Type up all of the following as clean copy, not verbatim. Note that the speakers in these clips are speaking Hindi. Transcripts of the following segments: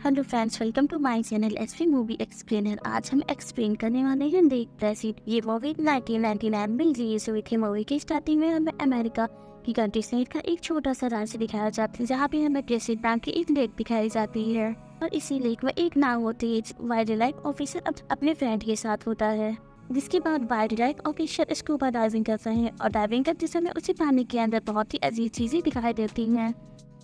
Hello friends, welcome to my channel SV movie explainer. आज हम एक्सप्लेन करने वाले हैं द प्रेसिड। ये मूवी 1999 में रिलीज हुई थी। मूवी की स्टार्टिंग में हमें अमेरिका की कंट्री स्टेट का एक छोटा सा राज्य दिखाया जाता है, जहाँ पे हमें प्रेसिड नाम की एक लेक दिखाई जाती है और इसी लेक में एक नाव होती है। वाइल्ड लाइफ ऑफिसर अपने फ्रेंड के साथ होता है। जिसके बाद wild life officer scuba diving करते हैं और डाइविंग करते समय उसे पानी के अंदर बहुत ही अजीब चीजें दिखाई देती हैं।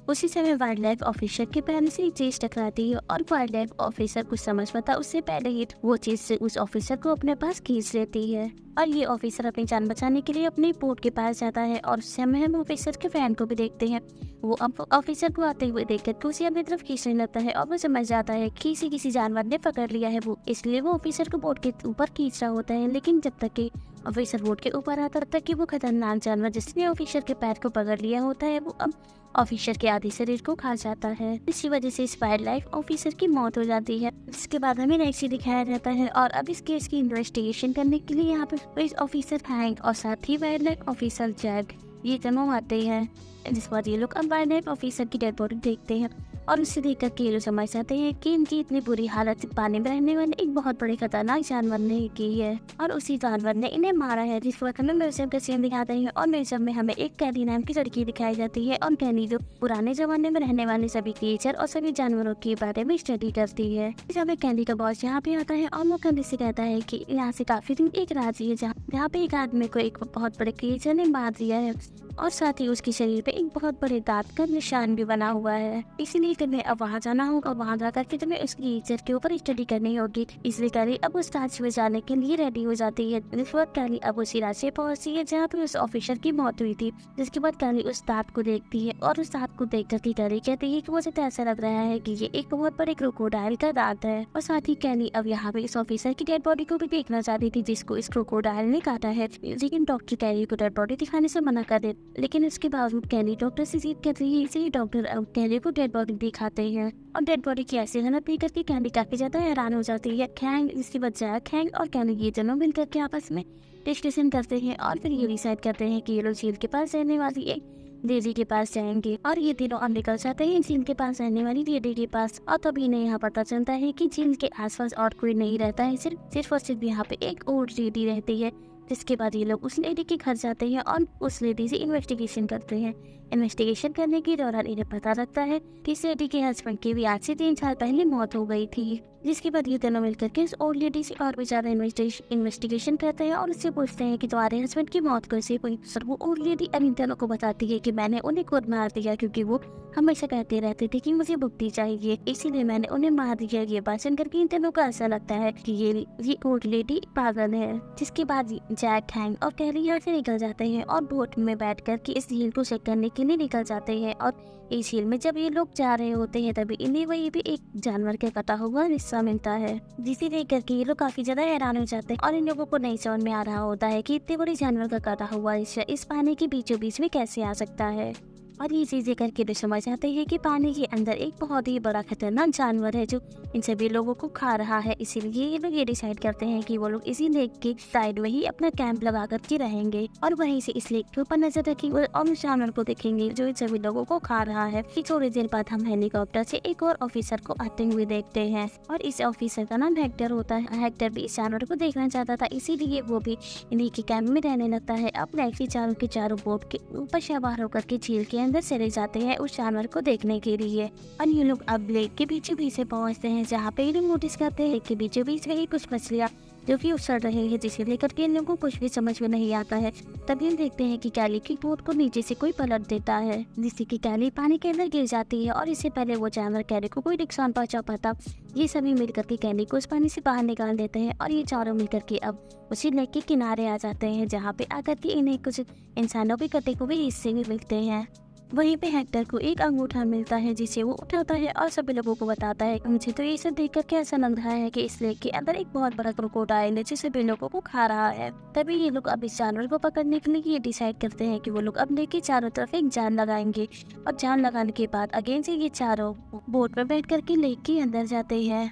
उसी समय वाइल्ड लाइफ ऑफिसर के पैर से एक चीज टकराती है और वाइल्ड लाइफ ऑफिसर कुछ समझ पाता उससे पहले ही वो चीज से उस ऑफिसर को अपने पास खींच लेती है और ये ऑफिसर अपनी जान बचाने के लिए अपने बोट के पास जाता है। और उस समय हम ऑफिसर के फैन को भी देखते हैं। वो अब ऑफिसर को आते हुए देखकर उसे अपनी तरफ खींचने लगता है और वो समझ जाता है कि किसी जानवर ने पकड़ लिया है वो, इसलिए वो ऑफिसर को बोट के ऊपर खींच रहा होता है। लेकिन जब तक कि ऑफिसर बोट के ऊपर आता तक कि वो खतरनाक जानवर जिसने ऑफिसर के पैर को पकड़ लिया होता है वो अब ऑफिसर के आधे शरीर को खा जाता है। इसी वजह से इस वाइल्ड लाइफ ऑफिसर की मौत हो जाती है। इसके बाद हमें नेक्स्ट दिखाया जाता है और अब इस केस की इन्वेस्टिगेशन करने के लिए यहाँ पे पुलिस ऑफिसर हैंक और साथ ही वाइल्ड लाइफ ऑफिसर जैक ये दोनों आते हैं। जिस बार ये लोग अब वाइल्ड लाइफ ऑफिसर की डेड बॉडी देखते हैं और उससे देखकर के ये लोग समझ जाते हैं कि इनकी इतनी बुरी हालत पानी में रहने वाले एक बहुत बड़े खतरनाक जानवर ने की है और उसी जानवर ने इन्हें मारा है। जिस वक्त हमें म्यूजियम का सीन दिखाते हैं और म्यूजियम में हमें एक कैली नाम की लड़की दिखाई जाती है और कैली जो पुराने जमाने में रहने वाले सभी क्रिएचर और सभी जानवरों के बारे में स्टडी करती है। इस समय कैली का बॉस यहाँ पे आता है और वो कैली से कहता है कि यहाँ से काफी दूर एक राज्य है जहाँ पे एक आदमी को एक बहुत बड़े क्रिएचर ने मार दिया है और साथ ही उसके शरीर पे एक बहुत बड़े दांत का निशान भी बना हुआ है। इसीलिए तुम्हें अब वहाँ जाना होगा। वहाँ जाकर के तुम्हें उस क्रिएचर के ऊपर स्टडी करनी होगी। इसलिए कैली अब उस राज्य में जाने के लिए रेडी हो जाती है। जिस वक्त कैली अब उसी राज्य में पहुंचती है जहाँ पे उस ऑफिसर की मौत हुई थी। जिसके बाद कैली उस दांत को देखती है और उस दांत को देख कर कैली कहती है कि मुझे तो ऐसा लग रहा है कि ये एक बहुत बड़े क्रोकोडाइल का दांत है। और साथ ही कैली अब यहाँ पे इस ऑफिसर की डेड बॉडी को भी देखना चाहती थी जिसको इस क्रोकोडाइल ने काटा है। लेकिन डॉक्टर कैली को डेड बॉडी दिखाने से मना कर दे। लेकिन इसके बावजूद कैली डॉक्टर से जिद करती है, इसलिए डॉक्टर अब कैली को डेड बॉडी दिखाते हैं और डेड बॉडी की ऐसी हालत देख करके कैली काफी ज्यादा हैरान हो जाती है। खैंग इसकी वजह खैंग और कैली ये दोनों मिलकर के आपस में डिस्कशन करते हैं और फिर ये डिसाइड करते हैं कि ये लोग झील के पास रहने वाली एक लेडी के पास जाएंगे और ये तीनों अब निकल जाते हैं झील के पास रहने वाली लेडी के पास। और तभी इन्हें यहाँ पता चलता है कि झील के आसपास और कोई नहीं रहता है, सिर्फ और सिर्फ यहाँ पे एक और लेडी रहती है। जिसके बाद ये लोग उस लेडी के घर जाते हैं और उस लेडी से इन्वेस्टिगेशन करते हैं। इन्वेस्टिगेशन करने के दौरान इन्हें पता लगता है कि इस लेडी के हस्बैंड की भी आज से 3 साल पहले मौत हो गई थी। जिसके बाद ये दोनों मिलकर के इस ओल्ड लेडी से और भी ज्यादा इन्वेस्टिगेशन करते हैं और उससे पूछते हैं कि तुम्हारे हस्बैंड की मौत कैसे हुई। सर वो ओल्ड लेडी इन दोनों को बताती है कि मैंने उन्हें खुद मार दिया क्योंकि वो हमेशा कहते रहते थे कि मुझे मुक्ति चाहिए, इसीलिए मैंने उन्हें मार दिया। ये बात सुनकर के इन दोनों को ऐसा लगता है कि ये ओल्ड लेडी पागल है। जिसके बाद जैक हैंग और कैली यहाँ से निकल जाते हैं और बोट में बैठ कर के इस झील को चेक करने के लिए निकल जाते हैं। और इस झील में जब ये लोग जा रहे होते हैं तभी इन्हें वही भी एक जानवर का कटा हुआ हिस्सा मिलता है, जिसे देख करके ये लोग काफी ज्यादा हैरान हो जाते हैं और इन लोगों को नहीं समझ में आ रहा होता है कि इतने बड़े जानवर का कटा हुआ हिस्सा इस पानी के बीचों बीच में कैसे आ सकता है। और ये चीजें करके तो समझ आते हैं कि पानी के अंदर एक बहुत ही बड़ा खतरनाक जानवर है जो इन सभी लोगों को खा रहा है। इसीलिए ये लोग ये डिसाइड करते हैं कि वो लोग इसी लेक के साइड में ही अपना कैंप लगा करके रहेंगे और वहीं से इस लेक के ऊपर नजर रखेंगे और उस जानवर को देखेंगे जो इन सभी लोगों को खा रहा है। फिर थोड़ी देर बाद हम हेलीकॉप्टर से एक और ऑफिसर को आते हुए देखते हैं और इस ऑफिसर का नाम हेक्टर होता है। हेक्टर भी इस जानवर को देखना चाहता था, इसीलिए वो भी इन्हीं के कैंप में रहने लगता है। अब नेक्स्ट चारों के चारों बोट के ऊपर सवार होकर के झील के अंदर चले जाते हैं उस जानवर को देखने के लिए। और ये लोग अब लेक के बीचों बीच से पहुंचते हैं जहाँ पे ये लोग नोटिस करते हैं कि बीचों बीच में कुछ मछलियाँ जो कि उछल रहे हैं, जिसे लेकर के इन लोगों को कुछ भी समझ में नहीं आता है। तभी हम देखते हैं कि कैली की बोट को नीचे से कोई पलट देता है जिससे कि कैली पानी के अंदर गिर जाती है और इससे पहले वो जानवर कैली को कोई नुकसान पहुंचा पाता। ये सभी मिलकर के कैली को उस पानी से बाहर निकाल देते हैं और ये चारों मिलकर के अब उसी लेक के किनारे आ जाते हैं जहाँ पे आकर के इन्हें कुछ इंसानों के कटे हुए हिस्से भी मिलते हैं। वहीं पे हेक्टर को एक अंगूठा मिलता है जिसे वो उठाता है और सभी लोगों को बताता है। मुझे तो ये सब देख कर ऐसा लग रहा है कि इस लेक के अंदर एक बहुत बड़ा क्रोकोडाइल है जिसे सभी लोगों को खा रहा है। तभी ये लोग अब इस जानवर को पकड़ने के लिए ये डिसाइड करते हैं कि वो लोग अब लेक के चारों तरफ एक जाल लगाएंगे और जाल लगाने के बाद अगेन से ये चारों बोट में बैठ करके लेक के अंदर जाते हैं।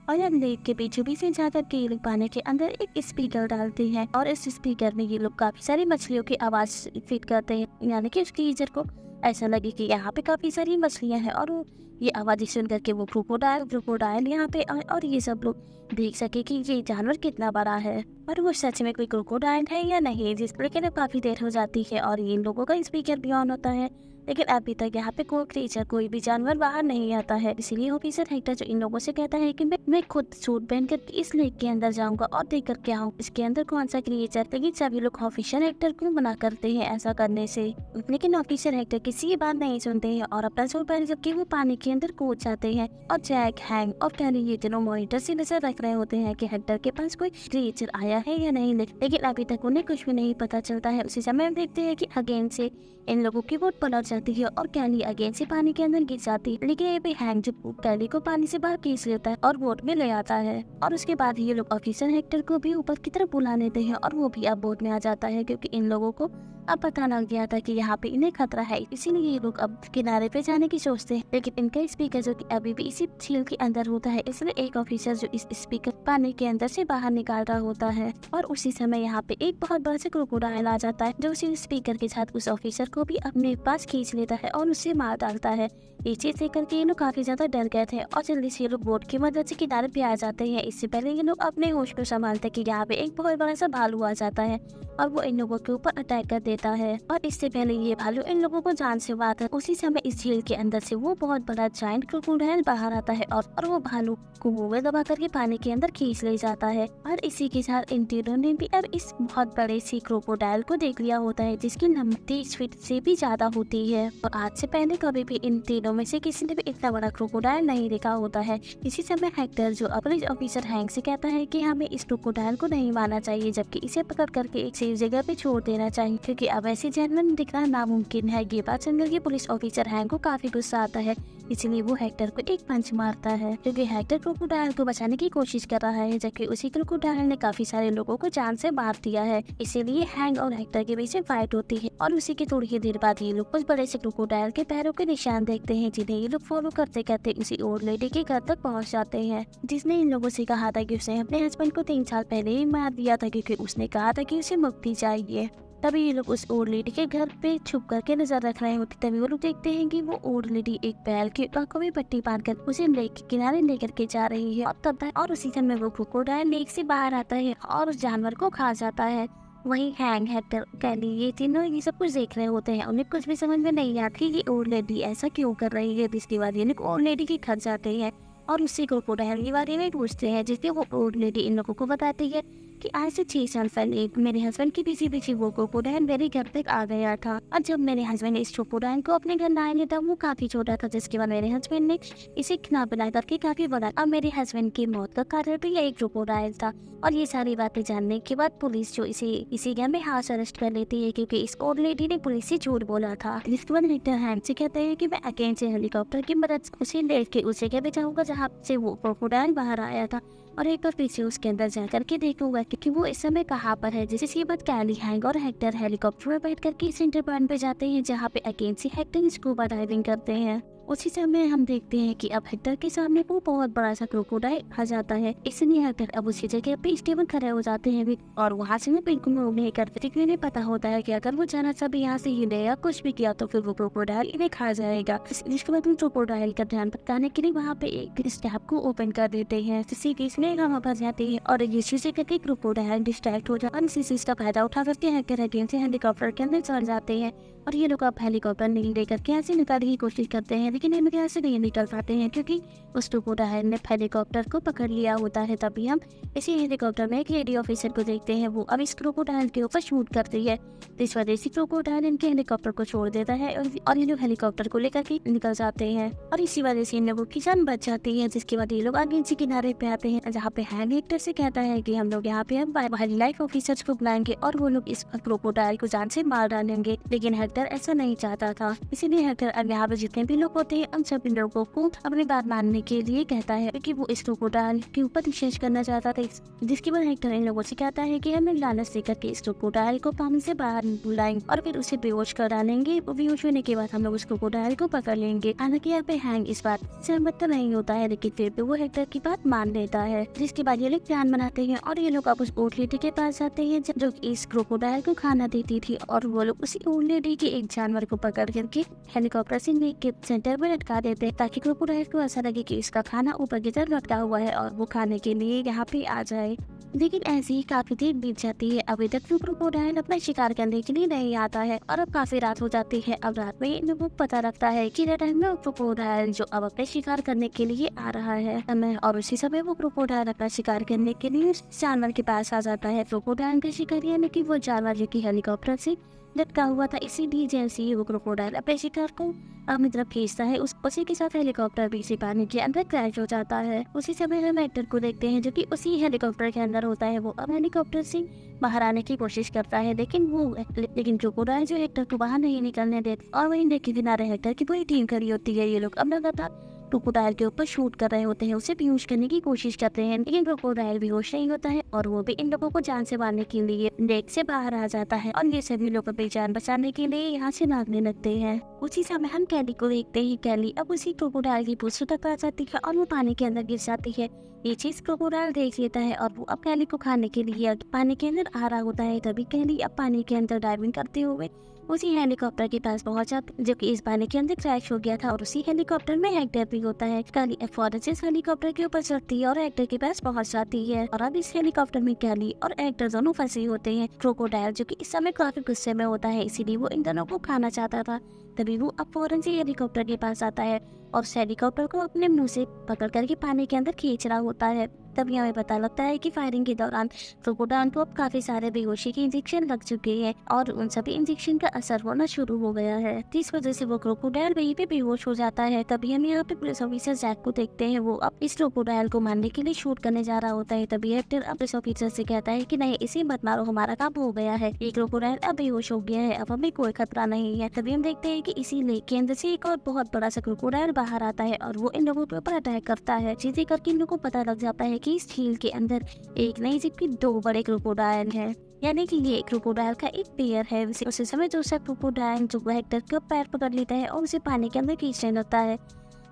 और अब लेक के बीचों बीच में जाकर के ये लोग पानी के अंदर एक स्पीकर डालते हैं और इस स्पीकर में ये लोग काफी सारी मछलियों की आवाज फिट करते हैं, यानी कि उस क्रीचर को ऐसा लगे कि यहाँ पे काफी सारी मछलियां हैं और वो ये आवाज़ सुन करके वो क्रोकोडाइल यहाँ पे आए और ये सब लोग देख सके कि ये जानवर कितना बड़ा है और वो सच में कोई क्रोकोडाइल है या नहीं। जिस लेकिन अब काफ़ी देर हो जाती है और इन लोगों का स्पीकर भी ऑन होता है, लेकिन अभी तक यहाँ पे कोई भी जानवर बाहर नहीं आता है। इसीलिए ऑफिसर हेक्टर जो इन लोगों से कहता है कि मैं खुद सूट पहन कर इस लेक के अंदर जाऊंगा और देख कर क्या हूँ इसके अंदर कौन सा क्रिएचर। लेकिन सभी लोग ऑफिसर हेक्टर को मना करते हैं ऐसा करने से, लेकिन ऑफिसर हेक्टर किसी की बात नहीं सुनते हैं और अपना सूट पहन करके वो पानी के अंदर कूद जाते हैं। और जैक, हैंक और कैली ये तीनों मॉनिटर से नजर रख रहे होते हैं कि हेक्टर के पास कोई क्रिएचर आया है या नहीं, लेकिन अभी तक उन्हें कुछ भी नहीं पता चलता है। उसी समय हम देखते हैं कि अगेन से इन लोगों की बोट पलट जाती है और कैली अगेन से पानी के अंदर गिर जाती है। लेकिन ये भी हैंक जो कैली को पानी से बाहर खींच लेता है और बोट में ले आता है और उसके बाद ये लोग ऑफिसर हेक्टर को भी ऊपर की तरफ बुला लेते हैं और वो भी अब बोट में आ जाता है, क्योंकि इन लोगों को अब पता लग गया था कि यहाँ पे इन्हें खतरा है। इसीलिए ये लोग अब किनारे पे जाने की सोचते हैं, लेकिन इनका स्पीकर जो कि अभी भी इसी झील के अंदर होता है, इसलिए एक ऑफिसर जो इस स्पीकर पानी के अंदर से बाहर निकाल रहा होता है और उसी समय यहाँ पे एक बहुत बड़ा सा क्रोकोडाइल आ जाता है जो उसी स्पीकर के साथ उस ऑफिसर को भी अपने पास खींच लेता है और उससे मार डालता है। ये चीज देख करके ये लोग काफी ज्यादा डर गए थे और जल्दी से ये लोग बोट की मदद से किनारे पे आ जाते हैं। इससे पहले ये लोग अपने होश को संभालते कि यहाँ पे एक बहुत बड़ा सा भालू आ जाता है और वो इन लोगों के ऊपर अटैक कर देता है और इससे पहले ये भालू इन लोगों को जान से मारता है। उसी समय इस झील के अंदर से वो बहुत बड़ा जायंट क्रोकोडाइल बाहर आता है और वो भालू को मुंह में दबा करके पानी के अंदर खींच ले जाता है। और इसी के साथ इन तीनों ने भी अब इस बहुत बड़े सी क्रोकोडाइल को देख लिया होता है जिसकी लंबाई 30 फीट से भी ज्यादा होती है और आज से पहले कभी भी इन तीनों में से किसी ने भी इतना बड़ा क्रोकोडाइल नहीं देखा होता है। इसी समय हेक्टर जो अपने ऑफिसर हैंक से कहता है कि हमें इस क्रोकोडाइल को नहीं मारना चाहिए, जबकि इसे पकड़ करके एक सेफ जगह पे छोड़ देना चाहिए, क्योंकि अब ऐसे जानवर दिखना नामुमकिन है। ये बात सुनकर के पुलिस ऑफिसर हैंक को काफी गुस्सा आता है, इसलिए वो हेक्टर को एक पंच मारता है, क्योंकि हेक्टर क्रोकोडाइल को बचाने की कोशिश कर रहा है, जबकि उसी क्रोकोडाइल ने काफी सारे लोगों को जान से मार दिया है। इसीलिए हैंक और हेक्टर के बीच में फाइट होती है और उसी की थोड़ी ही देर बाद ये लोग कुछ बड़े से क्रोकोडाइल के पैरों के निशान देखते हैं, जिन्हें ये लोग फॉलो करते करते उसी ओल्ड लेडी के घर तक पहुंच जाते हैं, जिसने इन लोगों से कहा था कि उसने अपने हस्बैंड को 3 साल पहले ही मार दिया था, क्योंकि उसने कहा था कि उसे मुक्ति चाहिए। तभी ये लोग उस ओल्ड लेडी के घर पे छुप करके नजर रख रहे होते, तभी वो लोग देखते हैं कि वो ओल्ड लेडी एक बैल की आंखों में पट्टी बांधकर उसे लेक के किनारे लेकर के जा रही है और उसी समय वो क्रोकोडाइल लेक से बाहर आता है और उस जानवर को खा जाता है। वहीं हैंक, हेक्टर, कैली ये तीनों ये सब कुछ देख रहे होते हैं। उन्हें कुछ भी समझ में नहीं आता कि ये ओल्ड लेडी ऐसा क्यों कर रही है। इसके बाद ये लोग ओल्ड लेडी के घर जाते हैं और उससे क्रोकोडाइल के बारे में पूछते हैं, जिससे वो ओल्ड लेडी इन लोगों को बताती है कि आज से 6 साल पहले मेरे हस्बैंड की पीछे वो क्रोकोडाइल मेरे घर तक आ गया था और जब मेरे हस्बैंड ने इस क्रोकोडाइल को अपने घर लाए था वो काफी छोटा था, जिसके बाद मेरे हस्बैंड ने इसे खिला बना करके काफी बड़ा। अब मेरे हस्बैंड की मौत का कारण भी यही क्रोकोडाइल था। और ये सारी बातें जानने के बाद पुलिस जो इसी गेम में हाउस अरेस्ट कर लेती है, क्योंकि इस ओल्ड लेडी ने पुलिस से झूठ बोला था। जिसके बाद हेक्टर हैंक से कहते हैं कि मैं अगेन से हेलीकॉप्टर की मदद से उसे लेट के उस जगह पे जाऊंगा जहाँ से वो क्रोकोडाइल बाहर आया था और एक बार पीछे उसके अंदर जाकर के देखूंगा कि वो इस समय कहाँ पर है। जिसके बाद कैली, हैंक और हेक्टर हेलीकॉप्टर में बैठ करके सेंटर पॉइंट पे जाते हैं, जहाँ पे अगेन से हेक्टर स्कूबा डाइविंग करते हैं। उसी समय हम देखते हैं कि अब हेक्टर के सामने वो बहुत बड़ा सा क्रोकोडाइल आ जाता है, इसलिए हेक्टर अब उसी जगह पे स्टेबल खड़े हो जाते हैं भी और वहाँ से बिल्कुल मूव नहीं करते, क्योंकि उन्हें पता होता है कि अगर वो जरा सा भी यहाँ से हिले या कुछ भी किया तो फिर वो क्रोकोडाइल इन्हें खा जाएगा। जिसके बाद क्रोकोडाइल का ध्यान भटकाने के लिए वहाँ पे एक स्टैप को ओपन कर देते हैं, जिससे कि इसमें हम फंस जाते हैं और ये चीजें करके क्रोकोडाइल डिस्ट्रैक्ट हो जाता है। इसी चीज का फायदा उठा करके हेक्टर अगेन से हेलीकॉप्टर के अंदर चढ़ जाते हैं और ये लोग अब हेलीकॉप्टर नहीं लेकर के ऐसे निकालने की कोशिश करते हैं, लेकिन इनके ऐसे नहीं निकल पाते हैं, क्योंकि उस क्रोकोडाइल ने हेलीकॉप्टर को पकड़ लिया होता है। तभी हम इसी हेलीकॉप्टर में एक लेडी ऑफिसर को देखते हैं, वो अब इस क्रोकोडाइल के ऊपर शूट करती है। इस वजह से क्रोकोडाइल इनके हेलीकॉप्टर को छोड़ देता है और ये लोग हेलीकॉप्टर को लेकर के निकल जाते हैं और इसी वजह से इन लोगों की जान बच जाती है। जिसके बाद ये लोग आगे से किनारे पे आते हैं, जहाँ पे हैंक हेक्टर से कहता है कि हम लोग यहाँ पे अब वाइल्ड लाइफ ऑफिसर्स को बुलाएंगे और वो लोग इस क्रोकोडाइल को जान से मार डालेंगे, लेकिन हेक्टर ऐसा नहीं चाहता था। इसीलिए हेक्टर अब यहाँ पे जितने भी लोग होते हैं उन सभी लोगों को अपनी बात मानने के लिए कहता है, क्योंकि वो इस क्रोकोडाइल के ऊपर निषेध करना चाहता था। जिसके बाद हेक्टर इन लोगों से कहता है कि हमें लालच देकर के इस क्रोकोडाइल को पानी से बाहर बुलाएंगे और फिर उसे बेहोश कर डालेंगे। बेहोश होने के बाद हम लोग उस क्रोकोडाइल को पकड़ लेंगे। हालांकि यहाँ पे हैंक इस बात से सहमत तो नहीं होता है, लेकिन फिर भी वो हेक्टर की बात मान लेता है। जिसके बाद ये लोग प्लान बनाते हैं और ये लोग अब उस ओल्ड लेडी के पास जाते हैं जो इस क्रोकोडाइल को खाना देती थी और वो लोग उसी ओल्ड लेडी के एक जानवर को पकड़ करके हेलीकॉप्टर से लेक के सेंटर एलिवेटर में लटका देते हैं ताकि क्रोकोडाइल को ऐसा लगे कि इसका खाना ऊपर की तरफ लटका हुआ है और वो खाने के लिए यहाँ पे आ जाए। लेकिन ऐसे ही काफी देर बीत जाती है, अभी तक वो क्रोकोडाइल अपना शिकार करने के लिए नहीं आता है और अब काफी रात हो जाती है। अब रात में इन लोगों को पता लगता है कि रेड टाइम में क्रोकोडाइल जो अब अपने शिकार करने के लिए आ रहा है समय, और उसी समय वो क्रोकोडाइल अपना शिकार करने के लिए उस जानवर के पास आ जाता है। क्रोकोडाइल का शिकार यानी कि वो जानवर जो कि हेलीकॉप्टर से लटका हुआ था, इसीलिए जैसे ही वो क्रोकोडाइल अपने शिकार को अपनी तरफ खींचता है उसी के साथ हेलीकॉप्टर भी इसी पानी के अंदर क्रैश हो जाता है। उसी समय हम एक्टर को देखते हैं जो कि उसी हेलीकॉप्टर के अंदर होता है। वो अब हेलीकॉप्टर से बाहर आने की कोशिश करता है, लेकिन क्रोकोडाइल जो एक्टर को बाहर नहीं निकलने देता और वहीं देख के किनारे एक्टर की पूरी टीम खड़ी होती है। ये लोग अब लगातार क्रोकोडाइल के ऊपर शूट कर रहे होते हैं, उसे बेहोश करने की कोशिश करते हैं, लेकिन क्रोकोडाइल बेहोश नहीं होता है और वो भी इन लोगों को जान से मारने के लिए लेक से बाहर आ जाता है और ये सभी लोग अपनी जान बचाने के लिए यहाँ से भागने लगते हैं। उसी समय हम कैली को देखते हैं। कैली अब उसी क्रोकोडाइल की पूंछ टकरा जाती है और वो पानी के अंदर गिर जाती है। ये चीज क्रोकोडाइल देख लेता है और वो अब कैली को खाने के लिए पानी के अंदर आ रहा होता है। तभी कैली अब पानी के अंदर डाइविंग करते हुए उसी हेलीकॉप्टर के पास पहुंच जाता है जो कि इस पानी के अंदर क्रैश हो गया था, और उसी हेलीकॉप्टर में एक्टर भी होता है। कैली फौरन से इस हेलीकॉप्टर के ऊपर चढ़ती है और एक्टर के पास पहुंच जाती है और अब इस हेलीकॉप्टर में कैली और एक्टर दोनों फंसे होते हैं। क्रोकोडाइल जो कि इस समय काफी गुस्से में होता है, इसीलिए वो इन दोनों को खाना चाहता था। तभी वो अब फौरन से हेलीकॉप्टर के पास आता है और उस हेलीकॉप्टर को अपने मुंह से पकड़ करके पानी के अंदर खींच रहा होता है। तभी हमें पता लगता है कि फायरिंग के दौरान क्रोकोडाइल को अब काफी सारे बेहोशी के इंजेक्शन लग चुके हैं और उन सभी इंजेक्शन का असर होना शुरू हो गया है, जिस वजह से वो क्रोकोडाइल वहीं पे बेहोश हो जाता है। तभी हम यहाँ पे पुलिस ऑफिसर जैक को देखते हैं। वो अब इस क्रोकोडाइल को मारने के लिए शूट करने जा रहा होता है। तभी एक्टर अब पुलिस ऑफिसर से कहता है कि नहीं, इसे मत मारो, हमारा काम हो गया है, ये क्रोकोडाइल अब बेहोश हो गया है, अब हमें कोई खतरा नहीं है। तभी हम देखते हैं कि इसी लेक के अंदर से एक और बहुत बड़ा सा क्रोकोडाइल बाहर आता है और वो इन लोगों के ऊपर अटैक करता है, जिसे करके इन लोगों को पता लग जाता है कि इस झील के अंदर एक नहीं जबकि दो बड़े क्रोकोडाइल है, यानी कि ये क्रोकोडाइल का एक पेयर है। उसी समय दूसरा क्रोकोडाइल जो एक्टर का पैर पकड़ लेता है और उसे पानी के अंदर खींचने लगता है,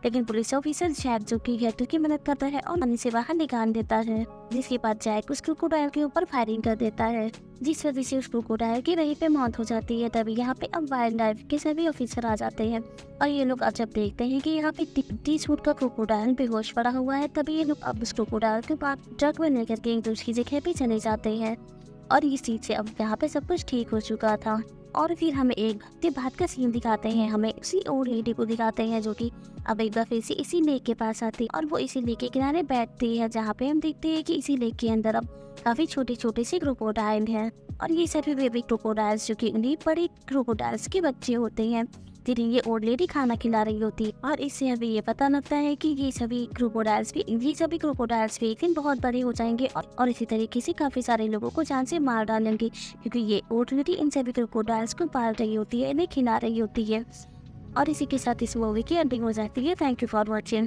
लेकिन पुलिस ऑफिसर जैक जो कि एक्टर की मदद करता है और पानी से बाहर निकाल देता है, जिसके बाद जैक उस क्रोकोडाइल के ऊपर फायरिंग कर देता है, जिस वजह से उस क्रोकोडाइल की वहीं पे मौत हो जाती है। तभी यहाँ पे अब वाइल्ड लाइफ के सभी ऑफिसर आ जाते हैं और ये लोग अब जब देखते हैं कि यहाँ पे 30 फुट का क्रोकोडाइल बेहोश पड़ा हुआ है, तभी ये लोग अब उस क्रोकोडाइल के बाद ट्रक में लेकर के एक दूसरी जगह पे चले जाते हैं और इस चीज से अब यहाँ पे सब कुछ ठीक हो चुका था। और फिर हमें एक भक्ति बात का सीन दिखाते हैं। हमें उसी ओल्ड लेडी को दिखाते हैं जो कि अब एक बार फिर से इसी लेक के पास आती है और वो इसी लेक के किनारे बैठती है, जहाँ पे हम देखते हैं कि इसी लेक के अंदर अब काफी छोटे छोटे से क्रोकोडाइल हैं और ये सभी बेबी क्रोकोडाइल्स जो कि उन्हीं बड़े क्रोकोडाइल्स के बच्चे होते हैं, जिन्हें ये ओल्ड लेडी खाना खिला रही होती है। और इससे हमें ये पता लगता है कि ये सभी क्रोकोडाइल्स भी एक दिन बहुत बड़े हो जाएंगे और इसी तरीके से काफी सारे लोगों को जान से मार डालेंगे, क्योंकि ये ओल्ड लेडी इन सभी क्रोकोडाइल्स को पाल रही होती है, इन्हें खिला रही होती है। और इसी के साथ इस मूवी की एंडिंग हो जाती है। Thank you for watching.